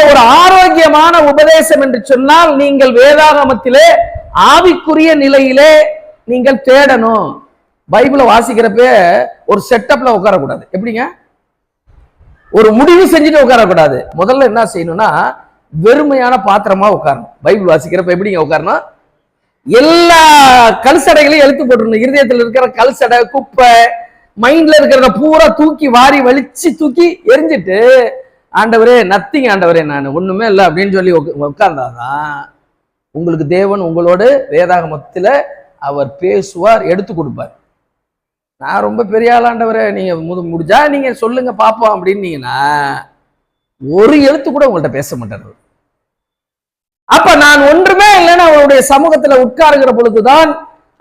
ஒரு ஆரோக்கியமான உபதேசம் என்று சொன்னால் நீங்கள் வேதாகமத்திலே ஆவிக்குரிய நிலையிலே நீங்கள் தேடணும். பைபிளை வாசிக்கிறப்ப ஒரு செட்டப்ல உட்காரக்கூடாது. எப்படிங்க? ஒரு முடிவு செஞ்சுட்டு உட்காரக்கூடாது. முதல்ல என்ன செய்யணும்னா வெறுமையான பாத்திரமா உட்காரணும். பைபிள் வாசிக்கிறப்ப எப்படிங்க உட்காரணும்? எல்லா கல்சடைகளையும் எழுத்து போட்டுருணும். இருதயத்தில் இருக்கிற கல்சடை, குப்பை, மைண்ட்ல இருக்கிறத பூரா தூக்கி வாரி வலிச்சு தூக்கி எரிஞ்சிட்டு, ஆண்டவரே நத்திங் ஆண்டவரே, நான் ஒண்ணுமே இல்லை அப்படின்னு சொல்லி உட்கார்ந்தாதான் உங்களுக்கு தேவன் உங்களோட வேதாகமத்தில் அவர் பேசுவார், எடுத்து கொடுப்பார். நான் ரொம்ப பெரிய ஆளாண்டவரே, நீங்க முடிஞ்சா நீங்க சொல்லுங்க பாப்போம் அப்படின்னீங்கன்னா ஒரு எழுத்து கூட உங்கள்கிட்ட பேச மாட்டார். அப்ப நான் ஒன்றுமே இல்லைன்னு அவருடைய சமூகத்துல உட்காருகிற பொழுதுதான்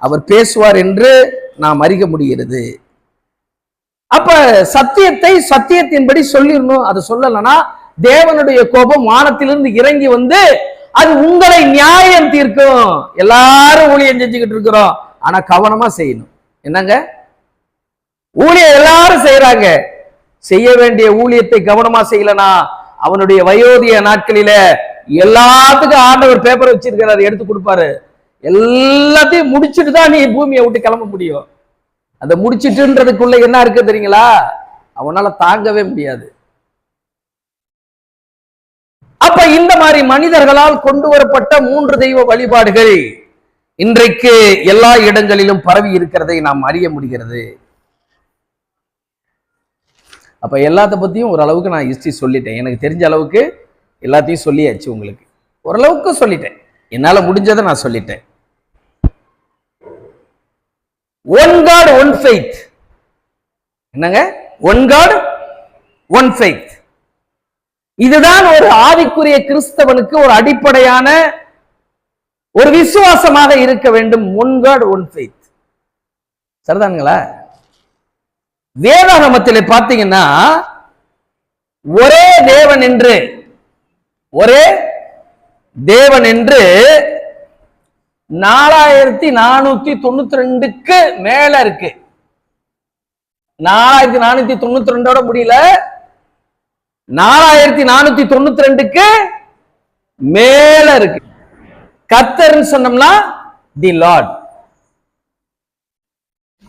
அவர் பேசுவார் என்று நாம் அறிய முடிகிறது. அப்ப சத்தியத்தை சத்தியத்தின்படி சொல்லிடணும். அது சொல்லலைன்னா தேவனுடைய கோபம் வானத்திலிருந்து இறங்கி வந்து அது உங்களை நியாயம் தீர்க்கும். எல்லாரும் ஊழியம் செஞ்சுக்கிட்டு இருக்கிறோம், ஆனா கவனமா செய்யணும். என்னங்க ஊழியம் எல்லாரும் செய்யறாங்க, செய்ய வேண்டிய ஊழியத்தை கவனமா செய்யலனா அவனுடைய வயோதிக நாட்களில எல்லாத்துக்கும் ஆண்டவர் பேப்பர் வச்சிருக்கிறாரு, எடுத்து கொடுப்பாரு. எல்லாத்தையும் முடிச்சுட்டு தான் நீ பூமியை விட்டு கிளம்ப முடியும். அதை முடிச்சிட்டுன்றதுக்குள்ள என்ன இருக்கு தெரியுங்களா? அவனால தாங்கவே முடியாது. அப்ப இந்த மாதிரி மனிதர்களால் கொண்டு வரப்பட்ட 3 தெய்வ வழிபாடுகள் இன்றைக்கு எல்லா இடங்களிலும் பரவி இருக்கிறதை நாம் அறிய முடிகிறது. அப்ப எல்லாத்த பத்தியும் ஓரளவுக்கு நான் ஹிஸ்டரி சொல்லிட்டேன். எனக்கு தெரிஞ்ச அளவுக்கு எல்லாத்தையும் சொல்லியாச்சு. உங்களுக்கு ஓரளவுக்கு சொல்லிட்டேன், என்னால முடிஞ்சதை நான் சொல்லிட்டேன். One God one faith. என்னங்க? One God one faith. இதுதான் ஒரு ஆவிக்குரிய கிறிஸ்தவனுக்கு ஒரு அடிப்படையான ஒரு விசுவாசமாக இருக்க வேண்டும். One God one faith. சரிதானுங்களா? வேதாகமத்திலே பார்த்தீங்கன்னா ஒரே தேவன் என்று 4492க்கு மேல இருக்கு. 4492 முடியல, 4492க்கு மேல இருக்கு. கர்த்தர்னு சொன்னோம்னா தி லார்ட்.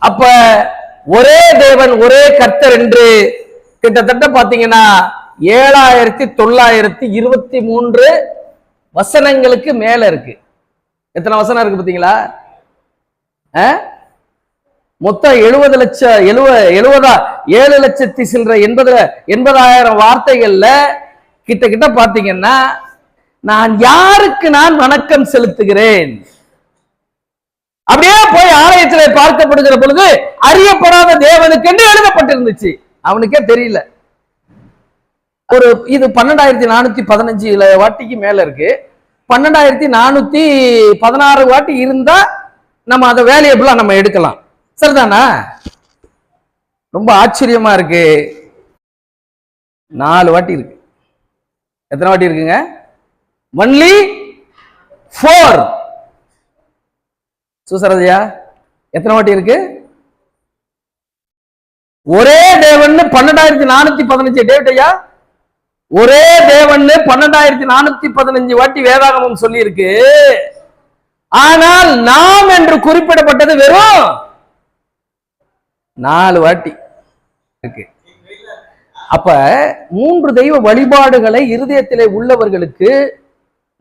அப்ப ஒரே தேவன் ஒரே கர்த்தர் என்று கிட்டத்தட்ட பாத்தீங்கன்னா 7923 வசனங்களுக்கு மேல இருக்கு. எத்தனை வசனம் இருக்கு பாத்தீங்களா? மொத்தம் 7 லட்சத்தி சில்லற 80,000 வார்த்தைகள்ல கிட்ட பாத்தீங்கன்னா நான் யாருக்கு நான் வணக்கம் செலுத்துகிறேன் அப்படியே போய் ஆலயத்தில் பார்க்கப்படுகிற பொழுது அறியப்படாத தேவனுக்கு என்று எழுதப்பட்டிருந்துச்சு. அவனுக்கே தெரியல. ஒரு இது 12,415 வாட்டிக்கு மேல இருக்கு. 12,416 வாட்டி இருந்தா நம்ம அதை வேல்யூபிளா நம்ம எடுக்கலாம். சரிதானா? ரொம்ப ஆச்சரியமா இருக்கு. 4 வாட்டி இருக்கு. எத்தனை வாட்டி இருக்குங்க? ஒன்லி 4. சுசரதையா எத்தனை வாட்டி இருக்கு? ஒரே தேவன் 12,415. டேவிட் ஐயா, ஒரே தேவன் 12,415 வாட்டி வேதாகமம் சொல்லி இருக்கு. ஆனால் நாம் என்று குறிப்பிடப்பட்டது வெறும் 4 வாட்டி இருக்கு. அப்ப 3 தெய்வ வழிபாடுகளை இருதயத்திலே உள்ளவர்களுக்கு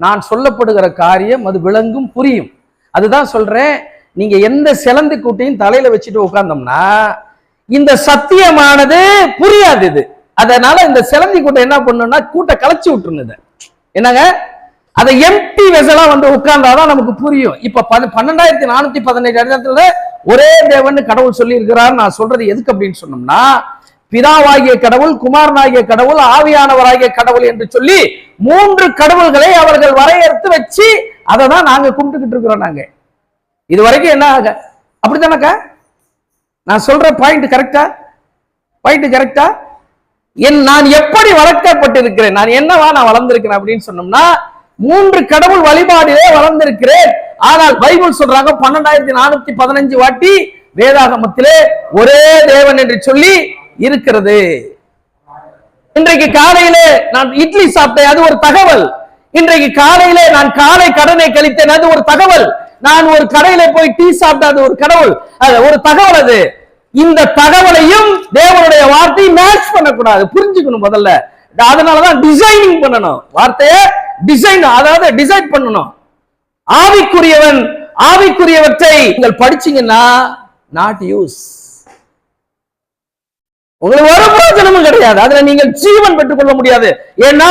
நான் சொல்லப்படுகிற காரியம் அது விளங்கும், புரியும். அதுதான் சொல்றேன். நீங்க எந்த சிலந்து கூட்டையும் தலையில வச்சுட்டு உட்கார்ந்தோம்னா இந்த சத்தியமானது புரியாது. இது அதனால இந்த சிலந்தி கூட்டம் என்ன பண்ணணும்னா கூட்ட கலைச்சு விட்டுருந்தது. என்னங்க? அதை எம்டி வெசலா வந்து உட்கார்ந்தாதான் நமக்கு புரியும். இப்ப 12,417 ஒரே தேவன் கடவுள் சொல்லி இருக்கிறார். நான் சொல்றது எதுக்கு அப்படின்னு சொன்னோம்னா, பிதாவாகிய கடவுள், குமாரனாகிய கடவுள், ஆவியானவராகிய கடவுள் என்று சொல்லி 3 கடவுள்களை அவர்கள் வரையறுத்து வச்சு அதை தான் நாங்க கும்பிட்டுக்கிட்டு இருக்கிறோம். நாங்க இது வரைக்கும் என்ன அப்படித்தானக்கா? நான் சொல்ற பாயிண்ட் கரெக்டா? நான் எப்படி வளர்க்கப்பட்டிருக்கிறேன், நான் என்னவா நான் வளர்ந்திருக்கிறேன் அப்படின்னு சொன்னோம்னா 3 கடவுள் வழிபாடிலே வளர்ந்திருக்கிறேன். ஆனால் பைபிள் சொல்றாங்க 12,415 வாட்டி வேதாகமத்திலே ஒரே தேவன் என்று சொல்லி இருக்கிறது. இன்றைக்கு காலையிலே நான் இட்லி சாப்பிட்டேன், அது ஒரு தகவல். இன்றைக்கு காலையிலே நான் காலை கடனை கழித்தேன், அது ஒரு தகவல். நான் ஒரு கடையில போய் டீ சாப்பிட்டேன், அது ஒரு கடவுள், அது ஒரு தகவல். அது இந்த தகவலையும் தேவனுடைய வார்த்தையை மேட்ச் பண்ணக்கூடாது, புரிஞ்சுக்கணும் முதல்ல. அதனாலதான் டிசைனிங் பண்ணணும், வார்த்தையை டிசைன், அதாவது டிசைட் பண்ணணும். ஆவிக்குரியவன் ஆவிக்குரியவற்றை நீங்கள் படிச்சீங்கன்னா நாட் யூஸ், உங்களுக்கு ஒரு பிரயோஜனமும் கிடையாது, அதுல நீங்கள் ஜீவன் பெற்றுக் கொள்ள முடியாது. ஏன்னா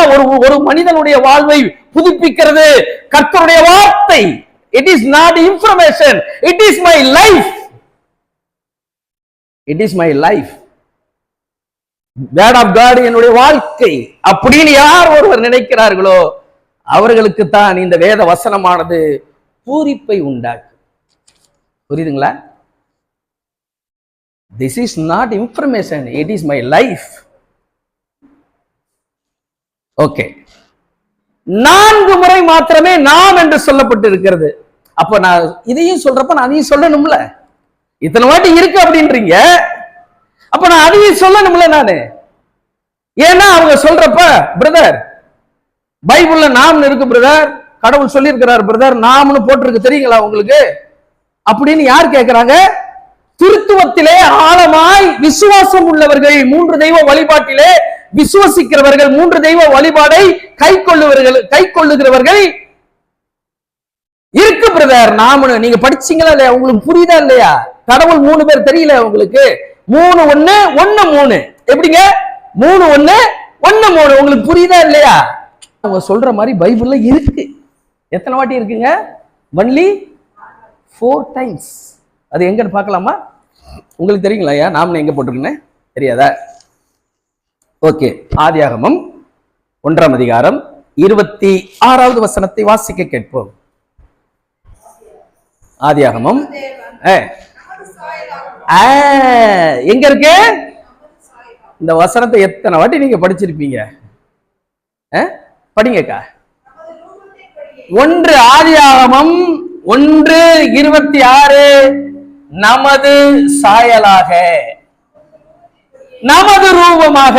ஒரு மனிதனுடைய வாழ்வை புதுப்பிக்கிறது கர்த்தருடைய வார்த்தை. It is not information, it is my life, it is my life. Word of God என்னுடைய வாழ்க்கை அப்படின்னு யார் ஒருவர் நினைக்கிறார்களோ அவர்களுக்கு தான் இந்த வேத வசனமானது பூரிப்பை உண்டாக்கும். புரியுதுங்களா? This is not information, it is my life. Okay, 4 முறை மாத்திரமே நாம் என்று சொல்லப்பட்டு இருக்கிறது. அப்ப நான் இதையும் சொல்றப்ப நான் அதையும் சொல்லணும்ல, இத்தனை வாட்டி இருக்கு அப்படின்றீங்க, அப்ப நான் அதையும் சொல்லணும்ல நானு. ஏன்னா அவங்க சொல்றப்ப பிரதர் பைபிள்ல நாம்னு இருக்கு பிரதர், கடவுள் சொல்லி இருக்கிறார் பிரதர், நாம்னு போட்டிருக்கு தெரியுங்களா உங்களுக்கு அப்படின்னு யார் கேட்கிறாங்க? திருத்துவத்திலே ஆழமாய் விசுவாசம் உள்ளவர்கள், 3 தெய்வ வழிபாட்டிலே விசுவசிக்கிறவர்கள், 3 தெய்வ வழிபாடை கை கொள்ளுகிறவர்கள் இருக்கு பிரதர். நாம நீங்க படிச்சீங்களா இல்லையா? உங்களுக்கு புரியுதா இல்லையா? கடவுள் 3 பேர் தெரியல உங்களுக்கு? 3 1 1 3 எப்படிங்க? 3 1 1 3 உங்களுக்கு புரியுதா இல்லையா? அவங்க சொல்ற மாதிரி பைபிள்ல இருக்கு. எத்தனை வாட்டி இருக்குங்க? Only 4 times. அது எங்கன்னு பார்க்கலாமா? உங்களுக்கு தெரியுங்களா? ஐயா நாம எங்க போட்டிருக்கேன்னு தெரியாதா? ஓகே, ஆதியாகமம் 1ஆம் அதிகாரம் 26வது வசனத்தை வாசிக்க கேட்போம். ஆதியாகமம் எங்க இருக்கு? இந்த வசனத்தை எத்தனை வாட்டி நீங்க படிச்சிருப்பீங்க? படிங்கக்கா. 1 ஆதியாகமம் 1:26 நமது சாயலாக நமது ரூபமாக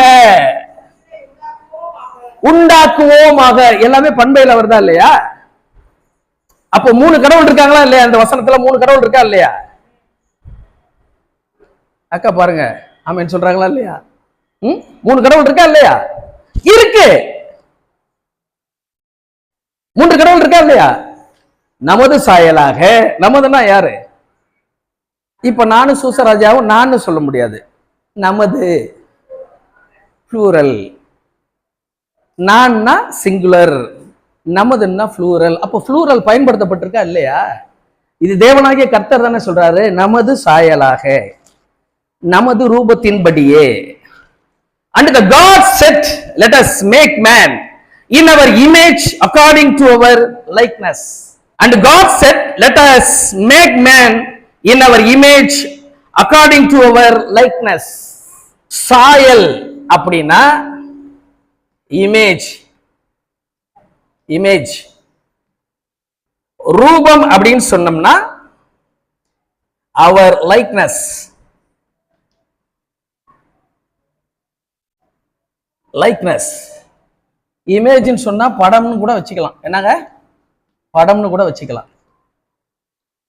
உண்டாக்குவோமாக, எல்லாமே பண்பையில வருதா இல்லையா? அப்ப 3 கடவுள் இருக்காங்களா இல்லையா? அந்த வசனத்துல 3 கடவுள் இருக்கா இல்லையா? அக்கா பாருங்க, ஆமென் சொல்றாங்களா இல்லையா? 3 கடவுள் இருக்கா இல்லையா? இருக்கு. 3 கடவுள் இருக்கா இல்லையா? நமது சாயலாக, நமதுன்னா யாரு? இப்ப நானும் சூசராஜாவும் நான் சொல்ல முடியாது, நமது ப்ளூரல், நான்னா சிங்குலர், நமதுன்னா ப்ளூரல். அப்ப ப்ளூரல் பயன்படுத்தப்பட்டிருக்கா இல்லையா? இது தேவனாகிய கர்த்தர் தானே சொல்றாரு, நமது சாயலாக நமது ரூபத்தின்படியே. And the God said, let us make man in our image according to our likeness. And God said, let us make man in our image according to our likeness. சாயல் அப்படின்னா இமேஜ், இமேஜ். ரூபம் அப்படின்னு சொன்னோம்னா our likeness. Likeness. இமேஜ்னு சொன்னா படம்னு கூட வச்சுக்கலாம். என்னங்க? படம்னு கூட வச்சுக்கலாம்.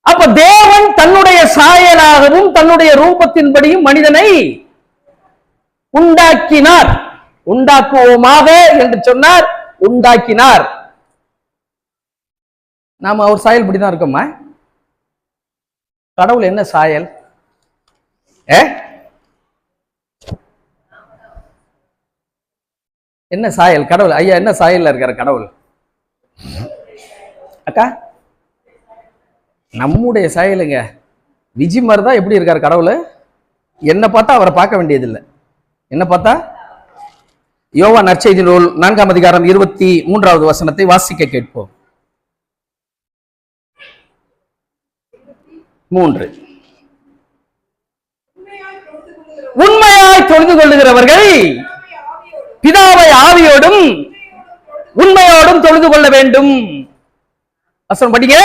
அப்ப தேவன் தன்னுடைய சாயலாகவும் தன்னுடைய ரூபத்தின்படியும் மனிதனை உண்டாக்கினார். உண்டாக்குவோமாக என்று சொன்னார், உண்டாக்கினார். நாம அவர் சாயல் படிதான் இருக்கோமா? கடவுள் என்ன சாயல்? என்ன சாயல் கடவுள்? ஐயா என்ன சாயல்ல இருக்கிற கடவுள்? அக்கா நம்முடைய சாயலுங்க. விஜி மாதிரி தான் எப்படி இருக்காரு கடவுள்? என்ன பார்த்தா அவரை பார்க்க வேண்டியதில்லை. என்ன பார்த்தா? யோவான் நற்செய்தி நூல் 4ஆம் அதிகாரம் 23வது வசனத்தை வாசிக்க கேட்போம். 3 உண்மையாய் தொழுது கொள்ளுகிறவர்கள் பிதாவை ஆவியோடும் உண்மையோடும் தொழுது கொள்ள வேண்டும். வசனம் படிங்க.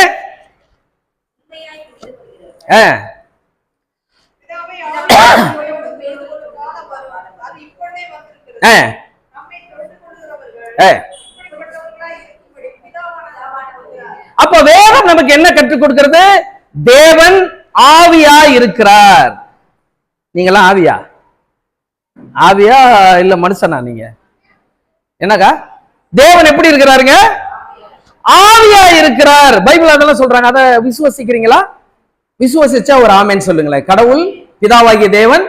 அப்ப வேதம் நமக்கு என்ன கற்றுக் கொடுக்கிறது? தேவன் ஆவியா இருக்கிறார். நீங்களாம் ஆவியா? ஆவியா இல்ல மனுஷனா? நீங்க என்னக்கா? தேவன் எப்படி இருக்கிறாருங்க? ஆவியா இருக்கிறார். பைபிள் அதெல்லாம் சொல்றாங்க. அதை விசுவசிக்கிறீங்களா? விசுவசிச்சா ஒரு ஆமென் சொல்லுங்களேன். கடவுள் பிதாவாகிய தேவன்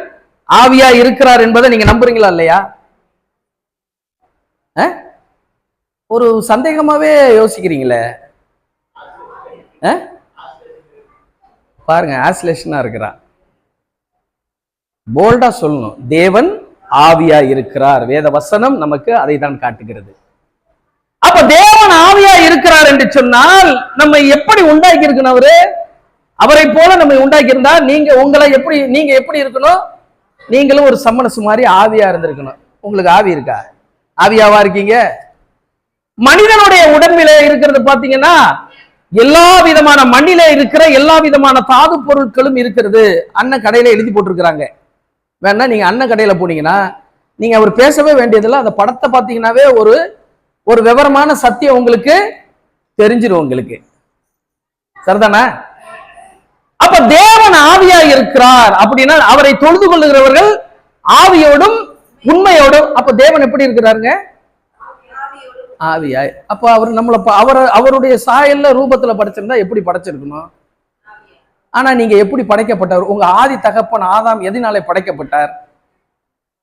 ஆவியா இருக்கிறார் என்பதை நீங்க நம்புறீங்களா இல்லையா? ஒரு சந்தேகமாவே யோசிக்கிறீங்களே. பாருங்க, ஆஸ்லேஷனா இருக்கிறார். போல்டா சொல்லணும், தேவன் ஆவியா இருக்கிறார். வேத வசனம் நமக்கு அதை தான் காட்டுகிறது. அப்ப தேவன் ஆவியா இருக்கிறார் என்று சொன்னால் நம்ம எப்படி உண்டாக்கி இருக்கணும்? அவரை போல நம்ம உண்டாக்கி இருந்தா நீங்க எப்படி இருக்கணும்? நீங்களும் ஒரு சம்மனசு மாதிரி ஆவியா இருந்திருக்கணும். உங்களுக்கு ஆவி இருக்கா? ஆவியாவா இருக்கீங்க? மனிதனுடைய உடம்பில இருக்கிறது பாத்தீங்கன்னா எல்லா விதமான மண்ணில இருக்கிற எல்லா விதமான தாது பொருட்களும் இருக்கிறது. அண்ணன் கடையில எழுதி போட்டிருக்கிறாங்க. வேணா நீங்க அண்ணன் கடையில போனீங்கன்னா நீங்க அவர் பேசவே வேண்டியதில்லை. அந்த படத்தை பாத்தீங்கன்னாவே ஒரு விவரமான சத்தியம் உங்களுக்கு தெரிஞ்சிடும். உங்களுக்கு சரிதானே? அப்ப தேவன் ஆவியா இருக்கிறார் அப்படின்னா அவரை தொழுது கொள்ளுகிறவர்கள் ஆவியோடும் உண்மையோடும். அப்ப தேவன் எப்படி இருக்கிறாருங்க? ஆவியா. அப்ப அவர் நம்மளை அவருடைய சாயல்ல ரூபத்துல படைச்சிருந்தா எப்படி படைச்சிருக்கணும்? ஆனா நீங்க எப்படி படைக்கப்பட்டவர்? உங்க ஆதி தகப்பன் ஆதாம் எதனாலே படைக்கப்பட்டார்?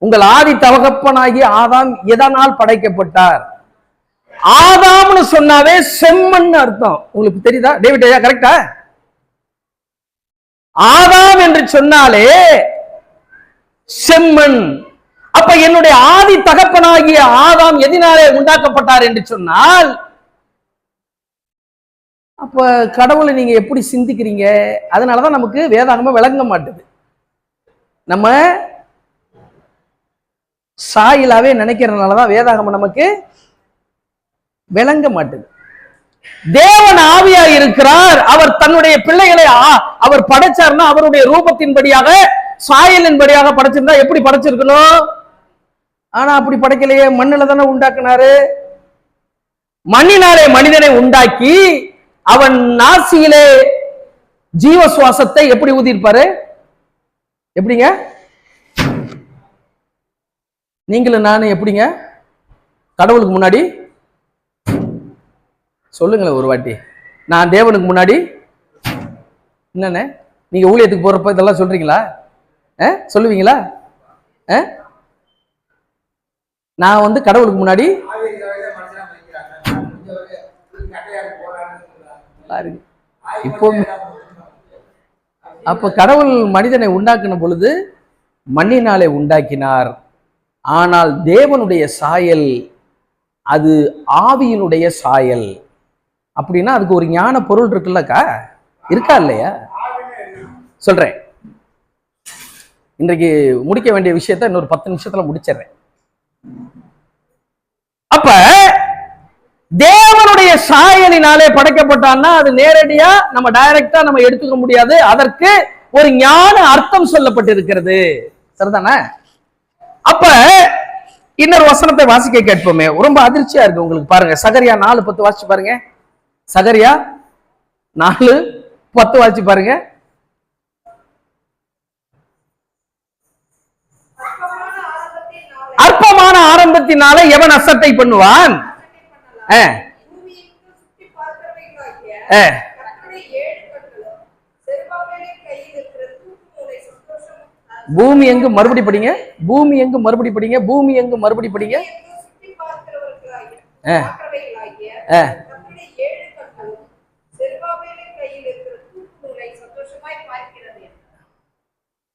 உங்கள் ஆதி தகப்பனாகிய ஆதாம் எதனால் படைக்கப்பட்டார்? ஆதாம்னு சொன்னாவே செம்மண் அர்த்தம். உங்களுக்கு தெரியுதா? டேவிட் ஐயா கரெக்டா? ஆதாம் என்று சொன்னாலே செம்மண். அப்ப என்னுடைய ஆதி தகப்பனாகிய ஆதாம் எதனாலே உண்டாக்கப்பட்டார் என்று சொன்னால், அப்ப கடவுளை நீங்க எப்படி சிந்திக்கிறீங்க? அதனாலதான் நமக்கு வேதாகமம் விளங்க மாட்டுது. நம்ம சாயிலாவே நினைக்கிறதுனாலதான் வேதாகமம் நமக்கு விளங்க மாட்டுது. தேவன் ஆவியா இருக்கிறார். அவர் தன்னுடைய பிள்ளைகளை அவர் படைச்சார்னா அவருடைய ரூபத்தின்படியாக சாயலின்படியாக படைச்சிருந்தா எப்படி படைச்சிருக்கணும்? ஆனா அப்படி படைக்கலையே. மண்ணில தானே உண்டாக்குனாரு. மண்ணினாலே மனிதனை உண்டாக்கி அவன் நாசியிலே ஜீவ சுவாசத்தை எப்படி ஊதியிருப்பாரு? எப்படிங்க? நீங்களும் நானும் எப்படிங்க கடவுளுக்கு முன்னாடி சொல்லுங்களேன் ஒரு வாட்டி. நான் தேவனுக்கு முன்னாடி என்னன்னு நீங்க ஊழியத்துக்கு போறப்ப இதெல்லாம் சொல்றீங்களா? சொல்லுவீங்களா? நான் கடவுளுக்கு முன்னாடி இப்போ அப்ப கடவுள் மனிதனை உண்டாக்கின பொழுது மண்ணினாலே உண்டாக்கினார். ஆனால் தேவனுடைய சாயல் அது ஆவியினுடைய சாயல். அப்படின்னா அதுக்கு ஒரு ஞான பொருள் இருக்குல்லக்கா, இருக்கா இல்லையா? சொல்றேன். இன்றைக்கு முடிக்க வேண்டிய விஷயத்த இன்னொரு 10 நிமிஷத்துல முடிச்சிடுறேன். அப்ப தேவனுடைய சாயலினாலே படைக்கப்பட்டான்னா அது நேரடியா நம்ம டைரக்டா நம்ம எடுத்துக்க முடியாது. அதற்கு ஒரு ஞான அர்த்தம் சொல்லப்பட்டிருக்கிறது. சரிதானே? அப்ப இன்னொரு வசனத்தை வாசிக்க கேட்போமே. ரொம்ப அதிர்ச்சியா இருக்கு உங்களுக்கு. பாருங்க, சகரியா 4:10 வாசிச்சு பாருங்க. சகரியா 4:10 வாசிச்சு பாருங்க. அற்பமான ஆரம்பத்தினால எவன் அசட்டை பண்ணுவான்? பூமி எங்கு மறுபடி படிங்க. பூமி எங்கு மறுபடி படிங்க. பூமி எங்கு மறுபடி படிங்க.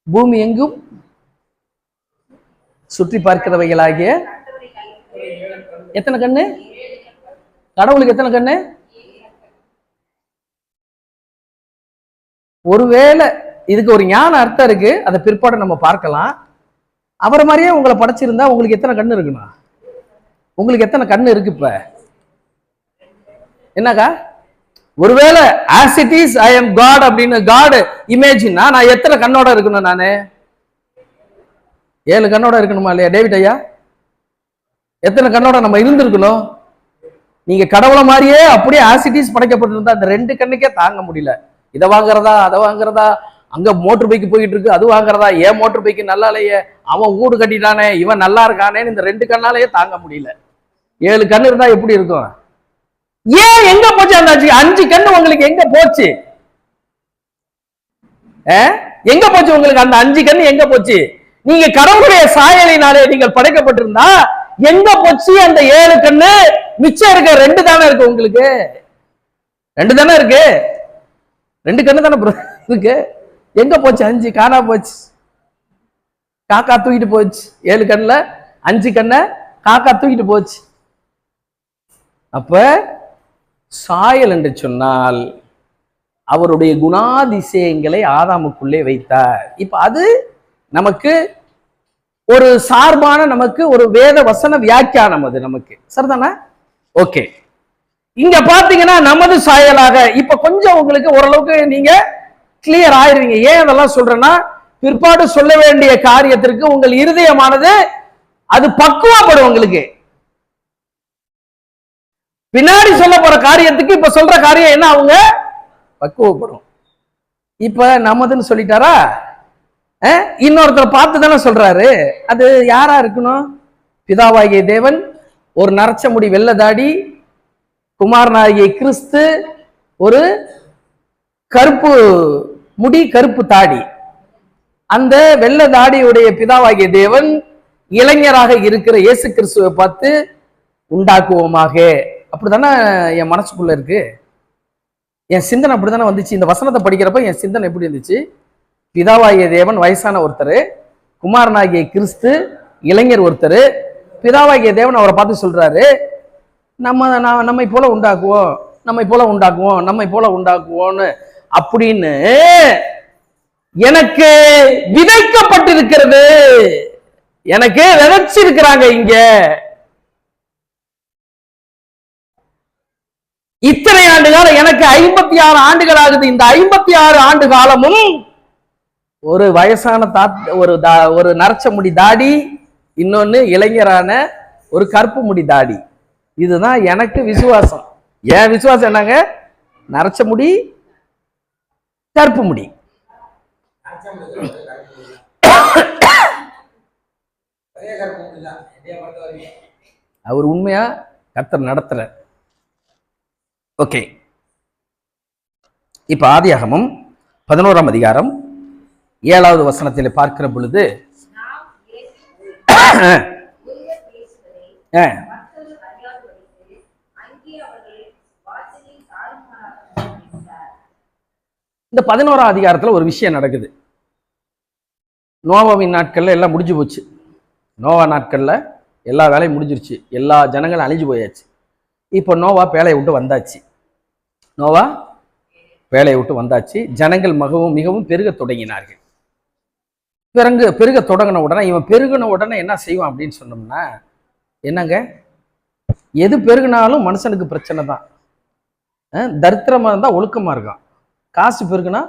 பூமி எங்கும் சுற்றி பார்க்கிறவைகளாகிய எத்தனை கண்ணு? கடவுளுக்கு எத்தனை கண்ணு? ஒருவேளை இதுக்கு ஒரு ஞான அர்த்தம் இருக்கு, அதை பிற்பாடு நம்ம பார்க்கலாம். அவரை மாதிரியே உங்களை படைச்சிருந்தா உங்களுக்கு எத்தனை கண்ணு இருக்குண்ணா? உங்களுக்கு எத்தனை கண்ணு இருக்கு? இப்ப என்னக்கா? ஒருவேளை as it is I am God அப்படின்னு காட் இமேஜின்னா நான் எத்தனை கண்ணோட இருக்கணும்? நானு 7 கண்ணோட இருக்கணுமா இல்லையா? டேவிட் ஐயா எத்தனை கண்ணோட நம்ம இருந்திருக்கணும்? நீங்க கடவுளை மாதிரியே அப்படியே ஆசிட்டிஸ் படைக்கப்பட்டிருந்தா அந்த 2 கண்ணுக்கே தாங்க முடியல. இதை வாங்குறதா அதை வாங்குறதா, அங்க மோட்டர் பைக்கு போயிட்டு இருக்கு அது வாங்குறதா, ஏன் மோட்டர் பைக்கு நல்லா இல்லையே, அவன் வீடு கட்டிட்டானே இவன் நல்லா இருக்கானேன்னு இந்த 2 கண்ணாலேயே தாங்க முடியல. 7 கண்ணு இருந்தா எப்படி இருக்கும்? ஏன் எங்க போச்சு அந்த 5 கண்ணு உங்களுக்கு எங்க போச்சு? எங்க போச்சு உங்களுக்கு அந்த 5 கண்ணு எங்க போச்சு? நீங்க கடவுளுடைய சாயலினாலே நீங்கள் படைக்கப்பட்டிருந்தா எங்க போச்சு அந்த 7 கண்ணு? மிச்சம் இருக்க 2 தானே இருக்கு உங்களுக்கு. 2 தானே இருக்கு, 2 கண்ணு தானே இருக்கு. எங்க போச்சு 5? காணா போச்சு. காக்கா தூக்கிட்டு போச்சு. 7 கண்ணுல 5 கண்ணை காக்கா தூக்கிட்டு போச்சு. அப்ப சாயல் என்று சொன்னால் அவருடைய குணாதிசயங்களை ஆதாமுக்குள்ளே வைத்தார். இப்ப அது நமக்கு ஒரு சார்பான, நமக்கு ஒரு வேத வசன வியாக்கியானம், அது நமக்கு சரிதானே? ஓகே, இங்க பாத்தீங்கன்னா நமது சாயலாக இப்ப கொஞ்சம் உங்களுக்கு ஓரளவுக்கு நீங்க கிளியர் ஆயிருவீங்க. ஏன் அதெல்லாம் சொல்றேன்னா, பிற்பாடு சொல்ல வேண்டிய காரியத்திற்கு உங்கள் இருதயமானது அது பக்குவப்படும். உங்களுக்கு பின்னாடி சொல்ல போற காரியத்துக்கு இப்ப சொல்ற காரியம் என்ன, அவங்க பக்குவப்படும். இப்ப நமதுன்னு சொல்லிட்டாரா, இன்னொருத்தர் பார்த்து தானே சொல்றாரு. அது யாரா இருக்கணும்? பிதாவாகிய தேவன், ஒரு நரச்ச முடி வெள்ளை தாடி, குமாரனாகிய கிறிஸ்து ஒரு கருப்பு முடி கருப்பு தாடி. அந்த வெள்ளை தாடியுடைய பிதாவாகிய தேவன் இளைஞராக இருக்கிற இயேசு கிறிஸ்துவை பார்த்து உண்டாக்குவோமாக. அப்படித்தானே என் மனசுக்குள்ள இருக்கு, என் சிந்தனை அப்படித்தானே வந்துச்சு. இந்த வசனத்தை படிக்கிறப்ப என் சிந்தனை எப்படி இருந்துச்சு? பிதாவாகிய தேவன் வயசான ஒருத்தர், குமாரனாகிய கிறிஸ்து இளைஞர் ஒருத்தர். பிதாவாகிய தேவன் அவரை பார்த்து சொல்றாரு, நம்மை போல உண்டாக்குவோம், நம்மை போல உண்டாக்குவோம், நம்மை போல உண்டாக்குவோம்னு அப்படின்னு எனக்கு விதைக்கப்பட்டிருக்கிறது, எனக்கு விதைச்சிருக்கிறாங்க. இங்க இத்தனை ஆண்டு காலம், எனக்கு 56 ஆண்டுகள் ஆகுது. இந்த 56 ஆண்டு காலமும் ஒரு வயசான ஒரு நரச்ச முடி தாடி, இன்னொன்னு இளைஞரான ஒரு கருப்பு முடி தாடி. இதுதான் எனக்கு விசுவாசம். என் விசுவாசம் என்னங்க? நரச்ச முடி கருப்பு முடி. அவர் உண்மையா கர்த்தர் நடத்துற. ஓகே, இப்ப ஆதியாகமம் 11ஆம் அதிகாரம் 7வது வசனத்தில் பார்க்கிற பொழுது இந்த 11ஆம் அதிகாரத்துல ஒரு விஷயம் நடக்குது. நோவாவின் நாட்கள்ல எல்லாம் முடிஞ்சு போச்சு. நோவா நாட்கள்ல எல்லா வேலையும் முடிஞ்சிருச்சு, எல்லா ஜனங்களும் அழிஞ்சு போயாச்சு. இப்போ நோவா வேலையை விட்டு வந்தாச்சு. நோவா வேலையை விட்டு வந்தாச்சு. ஜனங்கள் மிகவும் பெருக தொடங்கினார்கள். பெருக தொடங்கின உடனே, இவன் பெருகின உடனே என்ன செய்வான் அப்படின்னு சொன்னோம்னா, என்னங்க, எது பெருகினாலும் மனுஷனுக்கு பிரச்சனை தான். தரித்திரமா இருந்தா ஒழுக்கமா இருக்கான், காசு பெருகுனா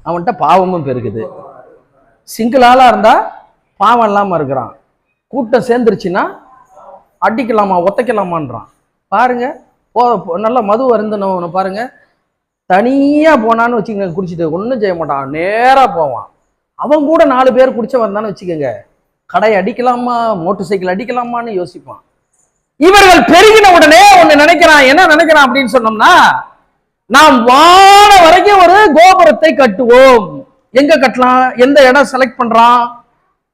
அவன்கிட்ட பாவமும் பெருகுது. சிங்கிள் ஆளா இருந்தா பாவம் இல்லாம இருக்கிறான், கூட்டம் சேர்ந்துருச்சுன்னா அடிக்கலாமா ஒத்தைக்கலாமான்றான். பாருங்க, நல்லா மது அருந்தணும் பாருங்க, தனியா போனான்னு வச்சுக்கோங்க, குடிச்சிட்டு ஒன்றும் செய்ய மாட்டான், நேரா போவான். அவன் கூட 4 பேர் குடிச்ச வந்தான்னு வச்சுக்கோங்க, கடை அடிக்கலாமா மோட்டர் சைக்கிள் அடிக்கலாமான்னு யோசிப்பான். இவர்கள் பெருகின உடனே ஒண்ணு நினைக்கிறான். என்ன நினைக்கிறான் அப்படின்னு சொன்னோம்னா, நாம் வான வரைக்கும் ஒரு கோபுரத்தை கட்டுவோம். எங்க கட்டலாம்? எந்த இடம் செலக்ட் பண்றான்?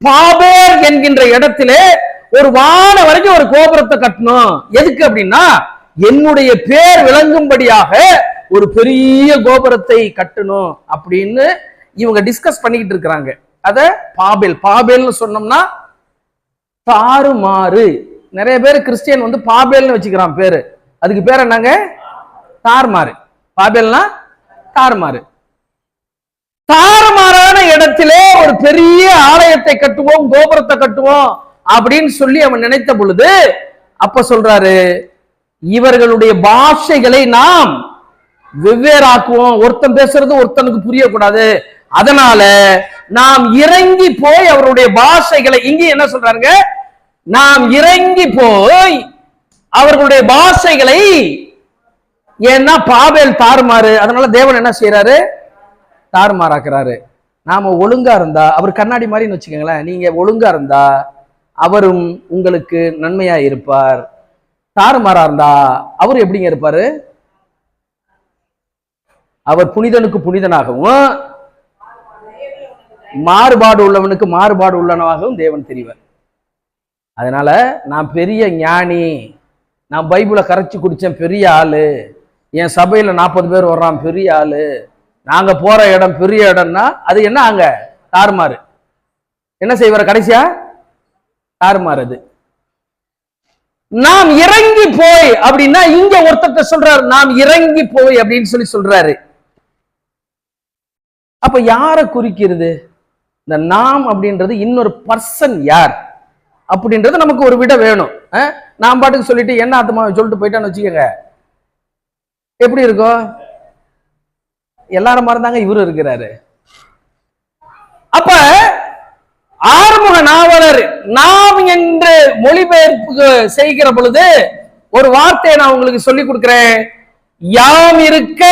பாபேல் என்கின்ற இடத்திலே ஒரு வான வரைக்கும் ஒரு கோபுரத்தை கட்டணும். எதுக்கு அப்படின்னா, என்னுடைய பேர் விளங்கும்படியாக ஒரு பெரிய கோபுரத்தை கட்டணும் அப்படின்னு இவங்க டிஸ்கஸ் பண்ணிக்கிட்டு இருக்கிறாங்க. அத பாபேல்னு சொன்னோம்னா தாறுமாறு. நிறைய பேர் கிறிஸ்டியன் வந்து பாபேல்னு வச்சுக்கிறான் பேரு. அதுக்கு பேர் என்னங்க? தாறுமாறு. பாபேல்னா தாறுமாறு. தாறுமாறான இடத்திலே ஒரு பெரிய ஆலயத்தை கட்டுவோம், கோபுரத்தை கட்டுவோம் அப்படின்னு சொல்லி அவன் நினைத்த பொழுது, அப்ப சொல்றாரு, இவர்களுடைய பாஷைகளை நாம் வெவ்வேறாக்குவோம். ஒருத்தன் பேசுறது ஒருத்தனுக்கு புரியக்கூடாது. அதனால நாம் இறங்கி போய் அவருடைய பாஷைகளை, இங்க என்ன சொல்றாங்க, நாம் இறங்கி போய் அவர்களுடைய பாஷைகளை, ஏன்னா பாபேல் தாறுமாறு, அதனால தேவன் என்ன செய்யறாரு? தாறுமாறாக்குறாரு. நாம ஒழுங்கா இருந்தா, அவர் கண்ணாடி மாதிரின்னு வச்சுக்கோங்களேன், நீங்க ஒழுங்கா இருந்தா அவரும் உங்களுக்கு நன்மையா இருப்பார். தாறுமாறா இருந்தா அவர் எப்படிங்க இருப்பாரு? அவர் புனிதனுக்கு புனிதனாகவும் மாறுபாடு உள்ளவனுக்கு மாறுபாடு உள்ளவனாகவும் தேவன் தெரிவார். அதனால நான் பெரிய ஞானி, நான் பைபிளை கரைச்சி குடிச்சேன், பெரிய ஆளு, என் சபையில 40 பேர் வர்றான், பெரிய ஆளு, நாங்க போற இடம் பெரிய இடம்னா அது என்ன? அங்க தாறுமாறு. என்ன செய்வார் கடைசியா? தாறுமாறு. அது நாம் இறங்கி போய் அப்படின்னா, இங்க ஒருத்தர் சொல்றாரு நாம் இறங்கி போய் அப்படின்னு சொல்றாரு. அப்ப யாரை குறிக்கிறது? இந்த நாம் அப்படின்றது இன்னொரு பர்சன் யார் அப்படின்றது நமக்கு ஒரு விட வேணும். நான் பாட்டுக்கு சொல்லிட்டு என்ன ஆத்மா சொல்லிட்டு போயிட்டான்னு வச்சுக்கோங்க, எப்படி இருக்கும்? எல்லாரும் மாதிரி தாங்க இவரு இருக்கிறாரு. அப்ப ஆறுமுக நாவலர் நாம் என்று மொழிபெயர்ப்பு செய்கிற பொழுது ஒரு வார்த்தையை நான் உங்களுக்கு சொல்லி கொடுக்கிறேன். யாம் இருக்க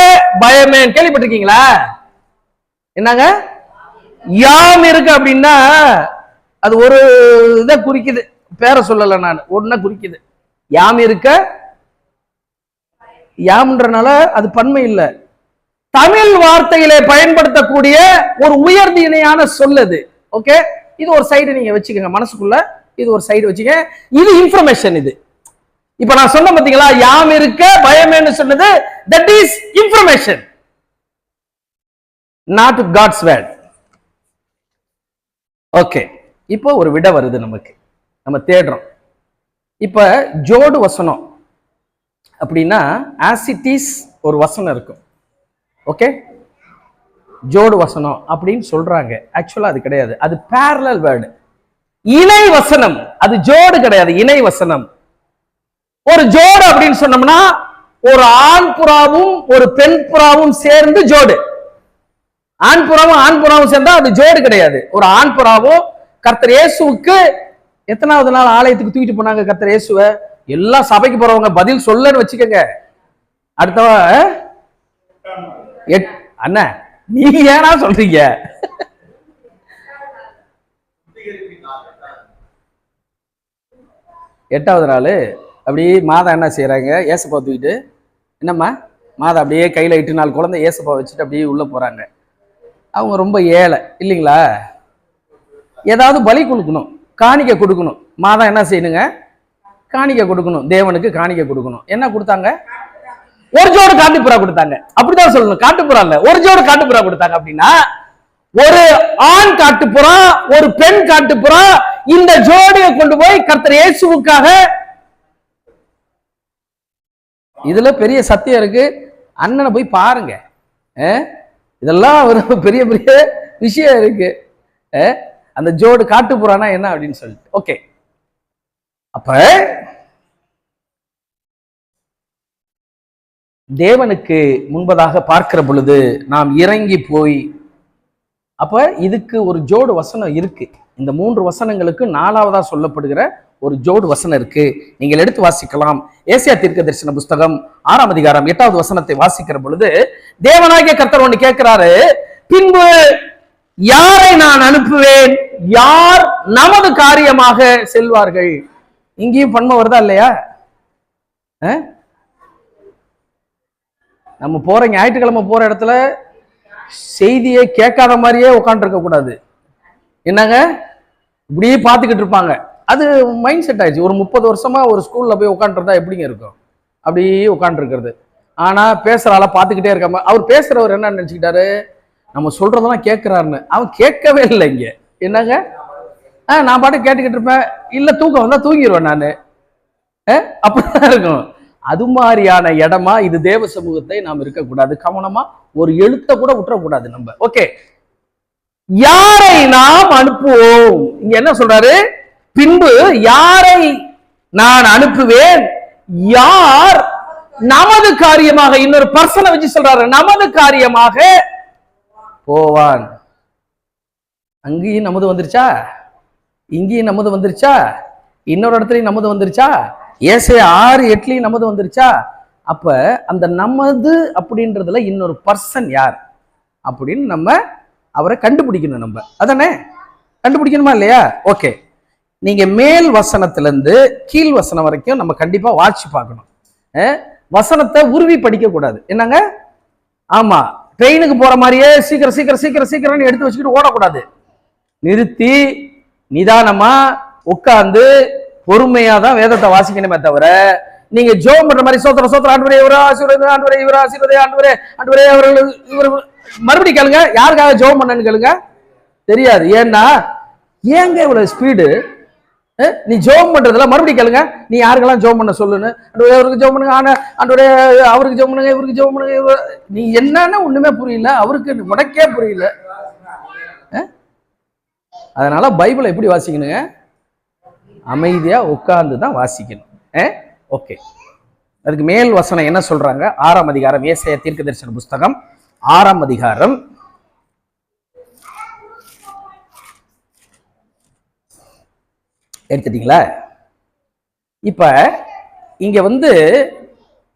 பயமே. கேள்விப்பட்டிருக்கீங்களா? என்னங்க யாம் இருக்கு அப்படின்னா அது ஒரு இதை குறிக்குது, பேரை சொல்லல, நான் ஒன்ன குறிக்குது. யாம் இருக்க, யாம்ன்றனால அது பன்மை இல்லை, தமிழ் வார்த்தையிலே பயன்படுத்தக்கூடிய ஒரு உயர்ந்த இணையான சொல்லது. ஓகே, இது ஒரு சைடு நீங்க வச்சுக்கோங்க மனசுக்குள்ள, இது ஒரு சைடு வச்சுக்க. இது இன்ஃபர்மேஷன். இது இப்ப நான் சொன்ன பாத்தீங்களா, யாம் இருக்க பயமேன்னு சொன்னது, that is information, not God's word. Okay, இப்போ ஒரு விட வருது நமக்கு, நம்ம தேடுறோம். இப்ப ஜோடு வசனம் அப்படின்னா ஆசிட்டிஸ் ஒரு வசனம் இருக்கும். ஓகே, ஜோடு வசனம் அப்படின்னு சொல்றாங்க. ஆக்சுவலா அது கிடையாது, அது parallel வேர்டு, இணை வசனம். அது ஜோடு கிடையாது, இணை வசனம். ஒரு ஜோடு அப்படின்னு சொன்னோம்னா ஒரு ஆண் புறாவும் ஒரு பெண் புறாவும் சேர்ந்து ஜோடு. ஆண் புறாவும் சேர்ந்தா அது ஜோடு கிடையாது. ஒரு ஆண் புறாவும் கர்த்தர் இயேசுவுக்கு எத்தனாவது நாள் ஆலயத்துக்கு தூக்கிட்டு போனாங்க கர்த்தர் இயேசுவ? எல்லா சபைக்கு போறவங்க பதில் சொல்லன்னு வச்சுக்கோங்க. அடுத்தவ அண்ணா நீங்க ஏன்னா சொல்றீங்க? எட்டாவது நாள் அப்படியே மாதா என்ன செய்யறாங்க? ஏசப்பா தூக்கிட்டு, என்னம்மா மாதா அப்படியே கையில 8 நாள் குழந்தை ஏசப்பா வச்சுட்டு அப்படியே உள்ள போறாங்க. அவங்க ரொம்ப ஏழை இல்லைங்களா, ஏதாவது பலி கொடுக்கணும், காணிக்கை கொடுக்கணும். மாதா என்ன செய்யணுங்க? காணிக்கை கொடுக்கணும், தேவனுக்கு காணிக்கை கொடுக்கணும். என்ன கொடுத்தாங்க? ஒரு ஜோடு காட்டுப்புறா கொடுத்தாங்க. அப்படிதான் சொல்லணும், காட்டுப்புறா இல்ல, ஒரு ஜோடு காட்டுப்புறா கொடுத்தாங்க. அப்படின்னா ஒரு ஆண் காட்டுப்புறா ஒரு பெண் காட்டுப்புறா, இந்த ஜோடியை கொண்டு போய் கர்த்தர் இயேசுவுக்காக. இதுல பெரிய சத்தியம் இருக்கு, அண்ணனை போய் பாருங்க. இதெல்லாம் ஒரு பெரிய பெரிய விஷயம் இருக்கு. அந்த ஜோடு காட்டுப்புறானா என்ன அப்படின்னு சொல்லிட்டு. ஓகே, அப்ப தேவனுக்கு முன்பதாக பார்க்கிற பொழுது நாம் இறங்கி போய், அப்ப இதுக்கு ஒரு ஜோடு வசனம் இருக்கு. இந்த 3 வசனங்களுக்கு 4வதா சொல்லப்படுகிற ஒரு ஜோடு வசனம் இருக்கு. நீங்கள் எடுத்து வாசிக்கலாம். ஏசாயா தீர்க்கதரிசன புஸ்தகம் 6ஆம் அதிகாரம் 8வது வசனத்தை வாசிக்கிற பொழுது தேவனாகிய கர்த்தர் ஒன்று கேட்கிறாரு, பின்பு யாரை நான் அனுப்புவேன், யார் நமது காரியமாக செல்வார்கள்? இங்கேயும் பன்மை வருதா இல்லையா? நம்ம போற ஞாயிற்றுக்கிழமை போற இடத்துல செய்தியை கேட்காத மாதிரியே உட்காந்துருக்க கூடாது. என்னங்க இப்படியே பார்த்துக்கிட்டு இருப்பாங்க. அது மைண்ட் செட் ஆயிடுச்சு. ஒரு 30 வருஷமா ஒரு ஸ்கூல்ல போய் உட்காந்துருந்தா எப்படிங்க இருக்கும்? அப்படியே உட்காந்துருக்கிறது. ஆனா பேசுற ஆளை பார்த்துக்கிட்டே இருக்காம, அவர் பேசுறவர் என்ன நினைச்சுக்கிட்டாரு, நம்ம சொல்றதெல்லாம் கேட்கிறாருன்னு. அவன் கேட்கவே இல்லை. இங்க என்னங்க, நான் பாட்டு கேட்டுக்கிட்டு இருப்பேன், இல்ல தூக்கம் வந்தா தூங்கிடுவேன் நானு. அப்படிதான் இருக்கும். அது மாதிரியான இடமா இது தேவ சமூகத்தை நாம் இருக்கக்கூடாது. கவனமா ஒரு எழுத்த கூட விட்டுறக்கூடாது நம்ம. ஓகே, யாரை நாம் அனுப்புவோம்? இங்க என்ன சொல்றாரு? பின்பு யாரை நான் அனுப்புவேன், யார் நமது காரியமாக, இன்னொரு பர்சனை வச்சு சொல்றாரு, நமது காரியமாக போவான். அங்கேயும் நமது வந்துருச்சா, இங்கேயும் நமது வந்துருச்சா? இன்னொரு இடத்துலயும் நமது வந்துருச்சா? ஏசாயா 6:8 நமது வந்துருச்சா? அப்ப அந்த நமது அப்படின்றதுல இன்னொரு பர்சன் யார் அப்படின்னு நம்ம அவரை கண்டுபிடிக்கணும். நம்ம அதானே கண்டுபிடிக்கணுமா இல்லையா? ஓகே, நீங்க மேல் வசனத்திலிருந்து கீழ் வசனம் வரைக்கும் நம்ம கண்டிப்பா வாட்சி பார்க்கணும். வசனத்தை உருவி படிக்க கூடாது. என்னங்க? ஆமா, ட்ரெயினுக்கு போற மாதிரியே சீக்கிரம் சீக்கிரம் சீக்கிரம் சீக்கிரம் எடுத்து வச்சுக்கிட்டு ஓடக்கூடாது. நிறுத்தி நிதானமா உட்கார்ந்து பொறுமையா தான் வேதத்தை வாசிக்கணுமே தவிர, நீங்க ஜோம் பண்ற மாதிரி சோத்திர சோத்திர ஆண்டவரே இவரா ஆசீர்வாதம், ஆண்டவரே இவரா ஆசீர்வாதம், ஆண்டவரே ஆண்டவரே அவர்கள் இவர் மறுபடியும் கேளுங்க. யாருக்காக ஜோம் பண்ணன்னு கேளுங்க. தெரியாது. ஏன்னா ஏங்க இவ்வளவு ஸ்பீடு? நீ ஜோம் பண்றதுல மறுபடியும் கேளுங்க. நீ யாருக்கெல்லாம் ஜோம் பண்ண சொல்லுன்னு, அவருக்கு ஜோம் பண்ணுங்க, ஆனா ஆண்டவரே அவருக்கு ஜோம் பண்ணுங்க, இவருக்கு ஜோம் பண்ணுங்க. நீ என்னன்னு ஒண்ணுமே புரியல, அவருக்கு உனக்கே புரியல. அதனால பைபிளை எப்படி வாசிக்கணுங்க? அமைதியா உட்கார்ந்து தான் வாசிக்கணும். ஓகே, அதுக்கு மேல் வசனம் என்ன சொல்றாங்க? 6ஆம் அதிகாரம், ஏசாயா தீர்க்கதரிசன புஸ்தகம் 6ஆம் அதிகாரம் எடுத்துட்டீங்களா? இப்ப இங்க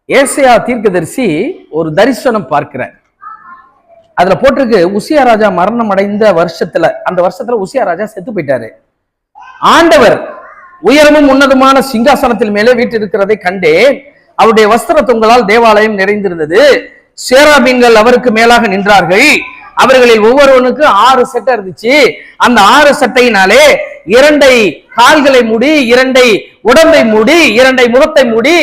ஏசாயா தீர்க்கதரிசி ஒரு தரிசனம் பார்க்கிறார். அதுல போட்டிருக்கு, உசியா ராஜா மரணம் அடைந்த வருஷத்துல, அந்த வருஷத்துல உசியா ராஜா செத்து போயிட்டாரு. ஆண்டவர் உயரமும் உன்னதமான சிங்காசனத்தில் மேலே வீற்றிருக்கிறதை கண்டேன். அவருடைய வஸ்திர தொங்கலால் தேவாலயம் நிறைந்திருந்தது. சேராபீன்கள் அவருக்கு மேலாக நின்றார்கள். அவர்களில் ஒவ்வொருவனுக்கு 6 சட்டை இருந்துச்சு. அந்த 6 சட்டையினாலே 2 கால்களை மூடி, 2 உடம்பை மூடி, 2 முகத்தை மூடி,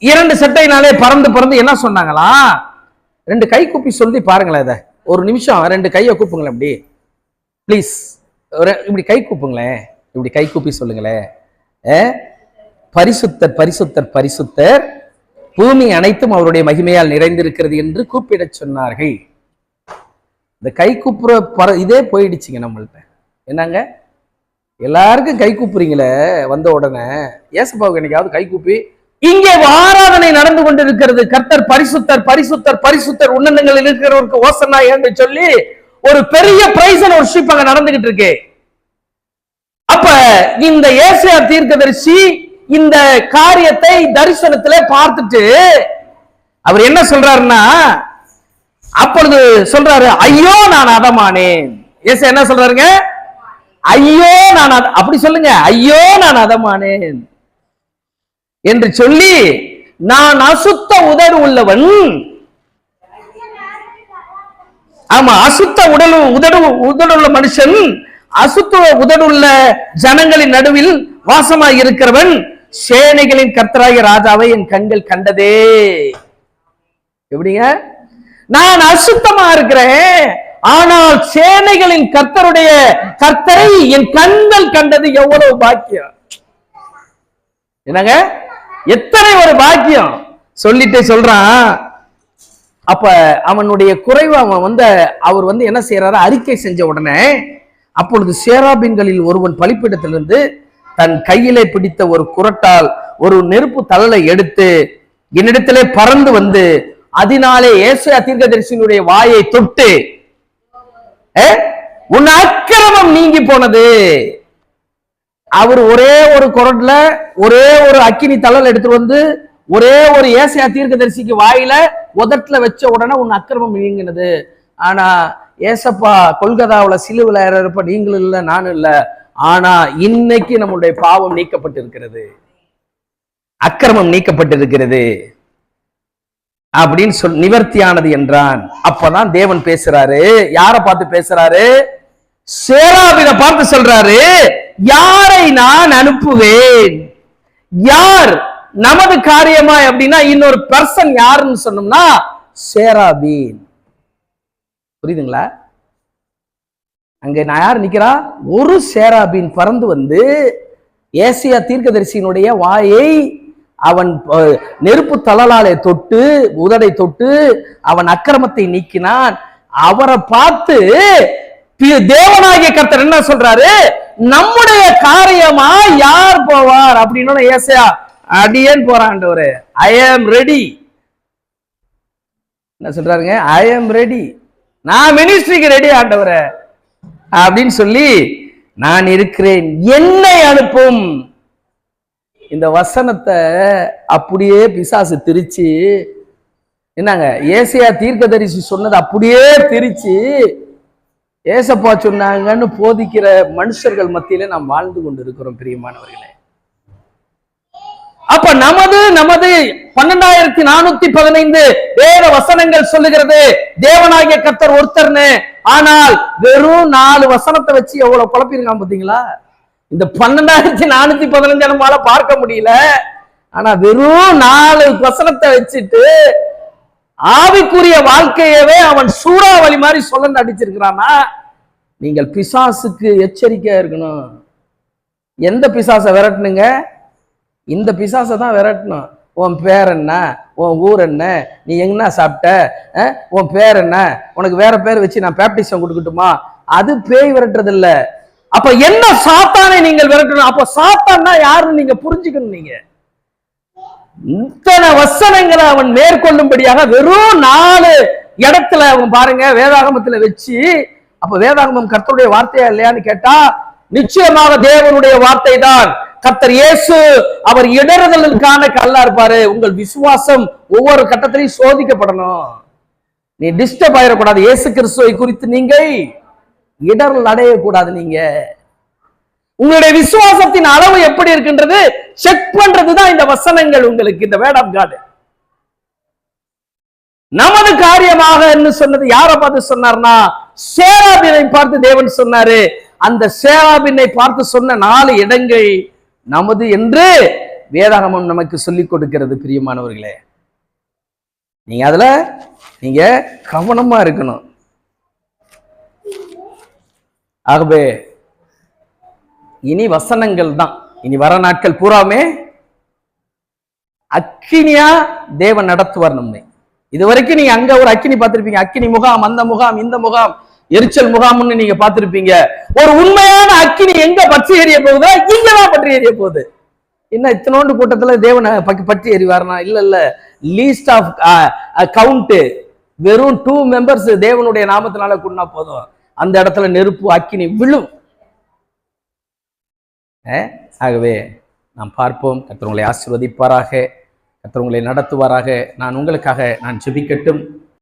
2 சட்டையினாலே பறந்து பறந்து என்ன சொன்னாங்களா? 2 கை கூப்பி சொல்லி பாருங்களேன். இதை ஒரு நிமிஷம் 2 கையை கூப்புங்களேன். அப்படி பிளீஸ், இப்படி கை கூப்புங்களேன். இப்படி கை கூப்பி சொல்லுங்களேன். பரிசுத்தர் பரிசுத்தர் பரிசுத்தர், பூமி அனைத்தும் அவருடைய மகிமையால் நிறைந்திருக்கிறது என்று கூப்பிட சொன்னார்கள். இந்த கை கூப்புற இதே போயிடுச்சுங்க நம்மள்ட்ட. என்னங்க எல்லாருக்கும் கை கூப்புறீங்களே வந்த உடனே, ஏசப்பாவுக்கு என்னைக்காவது கை கூப்பி இங்கே ஆராதனை நடந்து கொண்டிருக்கிறது, கர்த்தர் பரிசுத்தர் பரிசுத்தர் பரிசுத்தர், உன்னதங்களில் இருக்கிறவருக்கு ஓசன்னா என்று சொல்லி ஒரு பெரிய பிரைஸ் அண்ட் வொர்ஷிப் அங்க நடந்துகிட்டு இருக்கு. அப்ப இந்த ஏசாயா தீர்க்கதரிசி இந்த காரியத்தை தரிசனத்திலே பார்த்துட்டு அவர் என்ன சொல்றாருன்னா, அப்பொழுது சொல்றாரு, ஐயோ நான் அதமானேன். ஏசாயா என்ன சொல்றாருங்க? ஐயோ நான் அப்படி சொல்லுங்க, ஐயோ நான் அதமானேன் என்று சொல்லி, நான் அசுத்த உதடு உள்ளவன். ஆமா, அசுத்த உதடுள்ள மனுஷன், அசுத்த உதடுள்ள ஜனங்களின் நடுவில் வாசமாய் இருக்கிறவன், சேனைகளின் கர்த்தராகிய ராஜாவை என் கண்கள் கண்டதே. எப்படிங்க? நான் அசுத்தமா இருக்கிறேன், ஆனால் சேனைகளின் கர்த்தரை என் கண்கள் கண்டது. எவ்வளவு பாக்கியம்! என்னங்க, எத்தனை ஒரு பாக்கியம் சொல்லிட்டு சொல்றான். அப்ப அவனுடைய குறைவு அவர் என்ன செய்யறாரு? அறிக்கை செஞ்ச உடனே, அப்பொழுது சேராபீன்களில் ஒருவன் பலிபீடத்திலிருந்து தன் கையிலே பிடித்த ஒரு குரட்டால் ஒரு நெருப்பு தழலை எடுத்து என்னிடத்திலே பறந்து வந்து அதனாலே ஏசாயா தீர்க்கதரிசியினுடைய வாயை தொட்டு, உன் அக்கிரமம் நீங்கி போனது. அவர் ஒரே ஒரு குரட்ல ஒரே ஒரு அக்கினி தழல் எடுத்துட்டு வந்து ஒரே ஒரு ஏசாயா தீர்க்கதரிசிக்கு வாயில உதட்டுல வச்ச உடனே உன் அக்கிரமம் நீங்கினது. ஆனா ஏசப்பா கொல்கதாவுல சிலுவையில இருப்ப நீங்களும் இல்ல, நானும் இல்ல. ஆனா இன்னைக்கு நம்முடைய பாவம் நீக்கப்பட்டிருக்கிறது, அக்கிரமம் நீக்கப்பட்டிருக்கிறது அப்படின்னு நிவர்த்தியானது என்றான். அப்பதான் தேவன் பேசுறாரு. யாரை பார்த்து பேசுறாரு? சேராபீனை பார்த்து சொல்றாரு, யாரை நான் அனுப்புவேன்? யார் நமது காரியமாய் அப்படின்னா இன்னொரு பர்சன் யாருன்னு சொன்னோம்னா சேராபீன். புரியுதுங்களா? அங்க நான் யார் நிக்கிறா? ஒரு சேராபீன் பறந்து வந்து ஏசாயா தீர்க்கதரிசியினுடைய வாயை அவன் நெருப்பு தழலாலே தொட்டு, உதடை தொட்டு அவன் அக்கிரமத்தை நீக்கினான். அவரை பார்த்து தேவனாகிய கர்த்தர் என்ன சொல்றாரு? நம்முடைய காரியமா யார் போவார் அப்படின்னு ஏசாயா அடியேன் போறாண்டவரு. ஐ ஆம் ரெடி. என்ன சொல்றாருங்க? ஐ ஆம் ரெடி, நான் மினிஸ்ட்ரிக்கு ரெடி ஆண்டவரே அப்படின்னு சொல்லி நான் இருக்கிறேன், என்னை அனுப்பும். இந்த வசனத்தை அப்படியே பிசாசு திரிச்சு, என்னங்க ஏசையா தீர்க்கதரிசி சொன்னது அப்படியே திரிச்சு ஏசப்பா சொன்னாங்கன்னு போதிக்கிற மனுஷர்கள் மத்தியில நாம் வாழ்ந்து கொண்டு இருக்கிறோம் பிரியமானவர்களே. அப்ப நமது 12415 வேற வசனங்கள் சொல்லுகிறது தேவனாகிய கர்த்தர் ஒருத்தர்னு. ஆனால் வெறும் 4 வசனத்தை வச்சு எவ்வளவு குழப்பிருக்கான் பாத்தீங்களா? இந்த 12415 நம்மளால பார்க்க முடியல. ஆனா வெறும் 4 வசனத்தை வச்சுட்டு ஆவிக்குரிய வாழ்க்கையவே அவன் சூறாவளி மாதிரி சொல்ல அடிச்சிருக்கிறானா? நீங்கள் பிசாசுக்கு எச்சரிக்கையா இருக்கணும். எந்த பிசாசை விரட்டணுங்க? இந்த பிசாசை தான் விரட்டணும். உன் பேர் என்ன, உன் ஊர் என்ன, நீ எங்கன்னா சாப்பிட்ட, உன் பேர் என்ன, உனக்கு வேற பேர் வச்சு நான் பேப்டிசம் கொடுக்கட்டுமா? அது பேய் விரட்டுறது இல்ல. அப்ப என்ன சாத்தானை நீங்கள் விரட்டணும். அப்ப சாத்தான்னா யாருன்னு நீங்க புரிஞ்சுக்கணும். நீங்க இத்தனை வசனங்களை அவன் மேற்கொள்ளும்படியாக வெறும் 4 இடத்துல அவன் பாருங்க வேதாகமத்துல வச்சு. அப்ப வேதாகமம் கர்த்தருடைய வார்த்தையா இல்லையான்னு கேட்டா நிச்சயமாக தேவனுடைய வார்த்தை தான். கர்த்தர் இயேசு அவர் இடறுதலுக்கான கல்லா இருப்பாரு. உங்கள் விசுவாசம் ஒவ்வொரு கட்டத்திலையும் சோதிக்கப்படணும். நீ டிஸ்டர்ப் ஆயிடக்கூடாது. இயேசு கிறிஸ்துவை குறித்து நீங்க இடரல் அடையக்கூடாது. நீங்க உங்களுடைய விசுவாசத்தின் அளவு எப்படி இருக்கின்றது செக் பண்றதுதான் இந்த வசனங்கள் உங்களுக்கு. இந்த வேர்ட் ஆஃப் காட் நமது காரியமாக சொன்னது யாரை பார்த்து சொன்னார்னா சேராபினை பார்த்து தேவன் சொன்னாரு. அந்த சேராபினை பார்த்து சொன்ன 4 இடங்கள் நமது என்று வேதாகமம் நமக்கு சொல்லிக் கொடுக்கிறது பிரியமானவர்களே. நீங்க அதுல நீங்க கவனமா இருக்கணும். ஆகவே இனி வசனங்கள் தான். இனி வர நாட்கள் பூராமே அக்கினியா தேவன் நடத்துவார் நம்மை. இதுவரைக்கும் நீங்க அங்க ஒரு அக்கினி பார்த்திருப்பீங்க. அக்கினி முகாம், அந்த முகாம், இந்த முகாம், எரிச்சல் முகாம்னு நீங்க பார்த்திருப்பீங்க. ஒரு உண்மையான அக்கினி எங்க பற்றி எரிய போகுதா? இங்கதான் பற்றி எரிய போகுது. என்ன இத்தனோண்டு கூட்டத்துல தேவனை பற்றி எறிவார்னா? இல்ல. லீஸ்ட் ஆஃப் கவுண்ட் வெறும் 2 மெம்பர்ஸ் தேவனுடைய நாமத்தினால கூடனா போதும். அந்த இடத்துல நெருப்பு அக்கினி விழும். ஆகவே நாம் பார்ப்போம். கர்த்தர் உங்களை ஆசீர்வதிப்பாராக, கர்த்தர் உங்களை நடத்துவாராக. நான் உங்களுக்காக நான் ஜெபிக்கட்டும்.